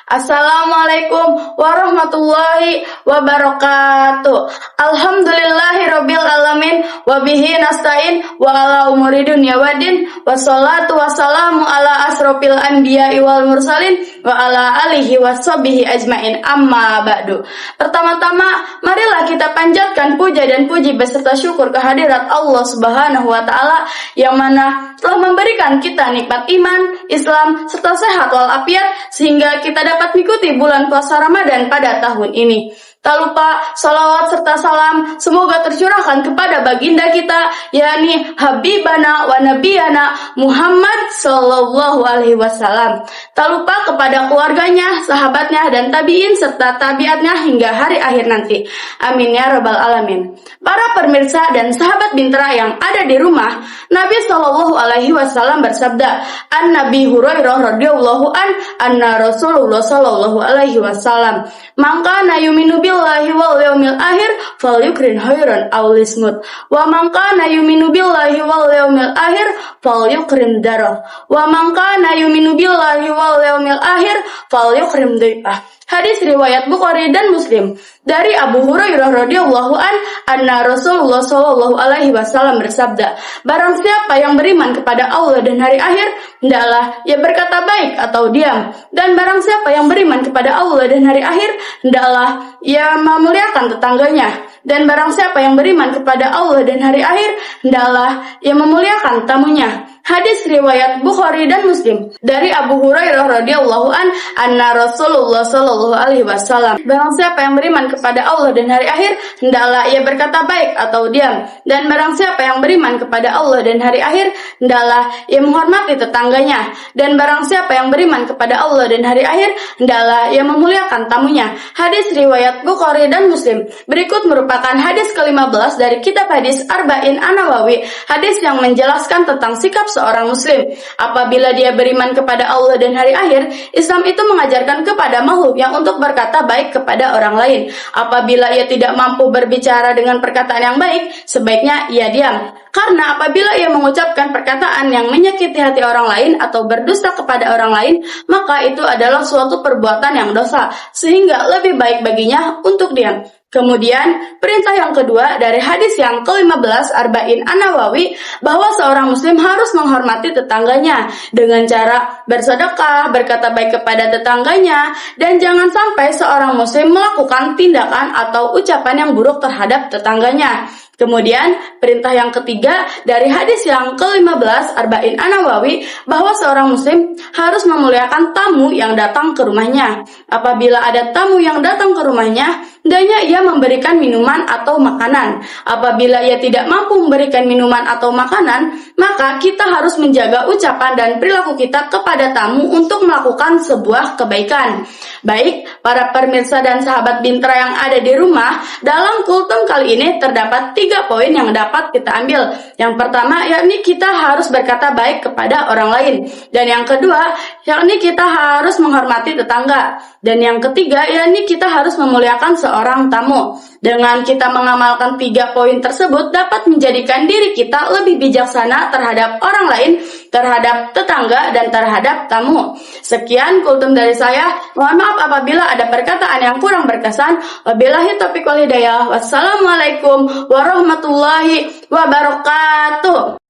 Assalamualaikum warahmatullahi wabarakatuh. Alhamdulillahirabbil alamin wa bihi nasta'in wa ala umuri dunya waddin wassalatu wassalamu ala asrofil anbiya'i wal mursalin wa ala alihi washabihi ajmain, amma ba'du. Pertama-tama marilah kita panjatkan puja dan puji beserta syukur kehadirat Allah Subhanahu wa taala yang mana telah memberikan kita nikmat iman, Islam serta sehat walafiat sehingga kita dapat mengikuti bulan puasa Ramadan pada tahun ini. Tak lupa salawat serta salam semoga tercurahkan kepada baginda kita, yakni Habibana wa Nabiyana Muhammad Sallallahu Alaihi Wasallam. Tak lupa kepada keluarganya, sahabatnya, dan tabiin serta tabiatnya hingga hari akhir nanti. Amin ya rabbal alamin. Para pemirsa dan sahabat Bintara yang ada di rumah, Nabi Sallallahu Alaihi Wasallam bersabda, An Nabi Hurairah radhiyallahu anna Rasulullah Sallallahu Alaihi Wasallam, maka na yuminu billahi wal yaumil akhir falyukrin khairan aw lismut, wa man kana yuminu billahi wal yaumil akhir falyukrim darah, wa man kana yuminu billahi wal yaumil akhir falyukrim dhaifah. Hadis riwayat Bukhari dan Muslim. Dari Abu Hurairah radhiyallahu anna Rasulullah sallallahu alaihi wasallam bersabda, barang siapa yang beriman kepada Allah dan hari akhir, hendaklah ia berkata baik atau diam. Dan barang siapa yang beriman kepada Allah dan hari akhir, hendaklah ia memuliakan tetangganya. Dan barang siapa yang beriman kepada Allah dan hari akhir, hendaklah ia memuliakan tamunya. Hadis riwayat Bukhari dan Muslim. Dari Abu Hurairah radhiyallahu anna Rasulullah sallallahu alaihi wasallam, barang siapa yang beriman kepada Allah dan hari akhir, hendaklah ia berkata baik atau diam. Dan barang siapa yang beriman kepada Allah dan hari akhir, hendaklah ia menghormati tetangganya. Dan barang siapa yang beriman kepada Allah dan hari akhir, hendaklah ia memuliakan tamunya. Hadis riwayat Bukhari dan Muslim. Berikut merupakan hadis ke-15 dari kitab hadis Arba'in An-Nawawi, hadis yang menjelaskan tentang sikap seorang muslim. Apabila dia beriman kepada Allah dan hari akhir, Islam itu mengajarkan kepada makhluk yang untuk berkata baik kepada orang lain. Apabila ia tidak mampu berbicara dengan perkataan yang baik, sebaiknya ia diam. Karena apabila ia mengucapkan perkataan yang menyakiti hati orang lain atau berdusta kepada orang lain, maka itu adalah suatu perbuatan yang dosa, sehingga lebih baik baginya untuk diam. Kemudian, perintah yang kedua dari hadis yang ke-15 Arba'in An-Nawawi, bahwa seorang muslim harus menghormati tetangganya dengan cara bersedekah, berkata baik kepada tetangganya, dan jangan sampai seorang muslim melakukan tindakan atau ucapan yang buruk terhadap tetangganya. Kemudian, perintah yang ketiga dari hadis yang ke-15 Arba'in An-Nawawi, bahwa seorang muslim harus memuliakan tamu yang datang ke rumahnya. Apabila ada tamu yang datang ke rumahnya, hendaknya ia memberikan minuman atau makanan. Apabila ia tidak mampu memberikan minuman atau makanan, maka kita harus menjaga ucapan dan perilaku kita kepada tamu untuk melakukan sebuah kebaikan. Baik, para pemirsa dan sahabat Bintara yang ada di rumah, dalam kultum kali ini terdapat 3 poin yang dapat kita ambil. Yang pertama, yakni kita harus berkata baik kepada orang lain. Dan yang kedua, yakni kita harus menghormati tetangga. Dan yang ketiga, yakni kita harus memuliakan seorang tamu. Dengan kita mengamalkan 3 poin tersebut dapat menjadikan diri kita lebih bijaksana terhadap orang lain, terhadap tetangga, dan terhadap tamu. Sekian kultum dari saya. Mohon maaf apabila ada perkataan yang kurang berkesan. Wabillahi taufiq wal hidayah. Wassalamualaikum warahmatullahi wabarakatuh.